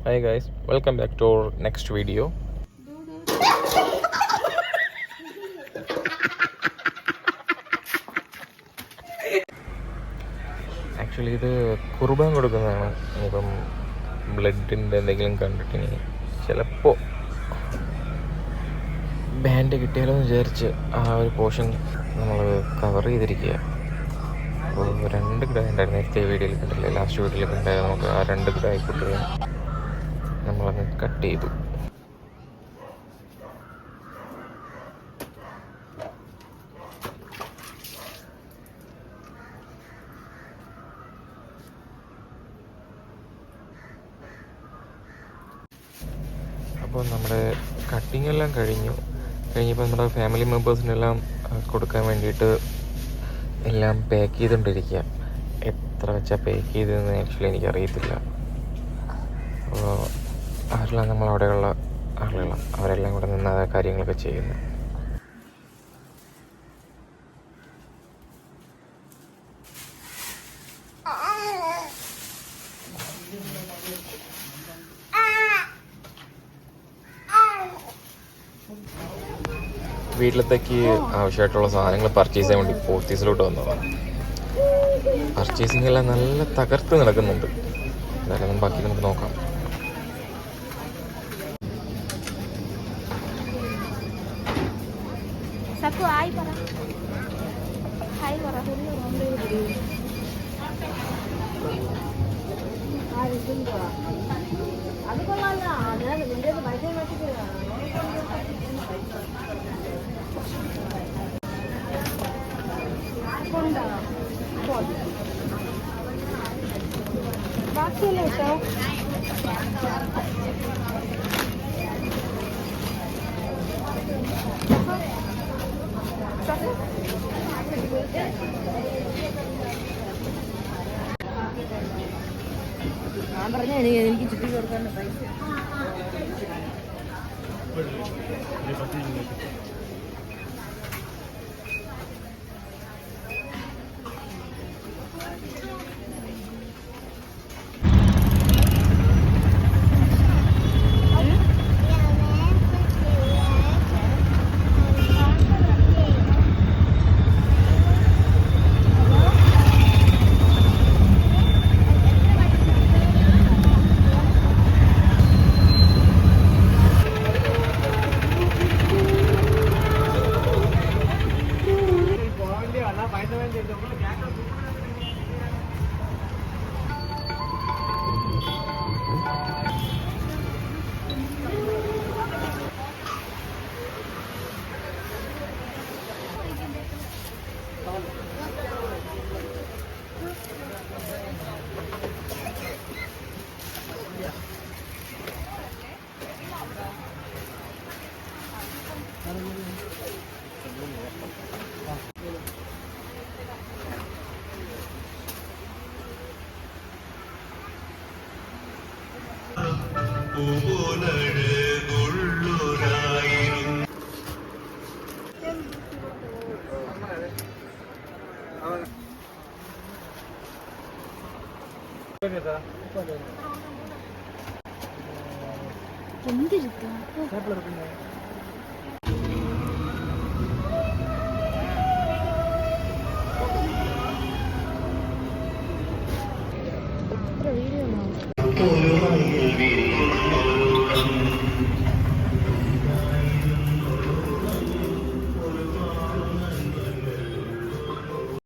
Hi guys, welcome back to our next video. Actually ഇത് കുർബാൻ കൊടുക്കുന്നതാണ്. ഇപ്പം ബ്ലഡിൻ്റെ എന്തെങ്കിലും കണ്ടിട്ടിനി ചിലപ്പോൾ ബാൻഡ് കിട്ടിയാലോ എന്ന് വിചാരിച്ച് ആ ഒരു പോർഷൻ നമ്മൾ കവർ ചെയ്തിരിക്കുക. അപ്പോൾ 2 ഗ്രാ ഉണ്ടായിരുന്നു. നേരത്തെ വീഡിയോയിൽ കണ്ടില്ലേ, ലാസ്റ്റ് വീഡിയോയിൽ കണ്ടാൽ നമുക്ക് ആ 2 ഗ്രാ ആയിക്കോട്ടെ നമ്മളങ്ങ് കട്ട് ചെയ്തു. അപ്പോൾ നമ്മുടെ കട്ടിങ് എല്ലാം കഴിഞ്ഞപ്പോൾ നമ്മുടെ ഫാമിലി മെമ്പേഴ്സിനെല്ലാം കൊടുക്കാൻ വേണ്ടിയിട്ട് എല്ലാം പാക്ക് ചെയ്തുകൊണ്ടിരിക്കുക. എത്ര വെച്ചാൽ പാക്ക് ചെയ്തതെന്ന് ആക്ച്വലി എനിക്കറിയത്തില്ല. അപ്പോൾ അവരെല്ലാം നമ്മളവിടെയുള്ള ആളുകളാണ്, അവരെല്ലാം കൂടെ നിന്ന് ആ കാര്യങ്ങളൊക്കെ ചെയ്യുന്നത്. വീട്ടിലത്തേക്ക് ആവശ്യമായിട്ടുള്ള സാധനങ്ങൾ പർച്ചേസ് ചെയ്യാൻ വേണ്ടി പോത്തീസിലോട്ട് വന്നതാണ്. പർച്ചേസിങ് എല്ലാം നല്ല തകർത്ത് നടക്കുന്നുണ്ട്. എന്തായാലും ബാക്കി നമുക്ക് നോക്കാം. അത് കൊള്ളാല്ല. ബാക്കിയല്ലേ കേട്ടോ. ഞാൻ പറഞ്ഞ എനിക്ക് ചുറ്റി കൊടുക്കാനുള്ള പൈസ എന്തിരിക്കും വീഡിയോ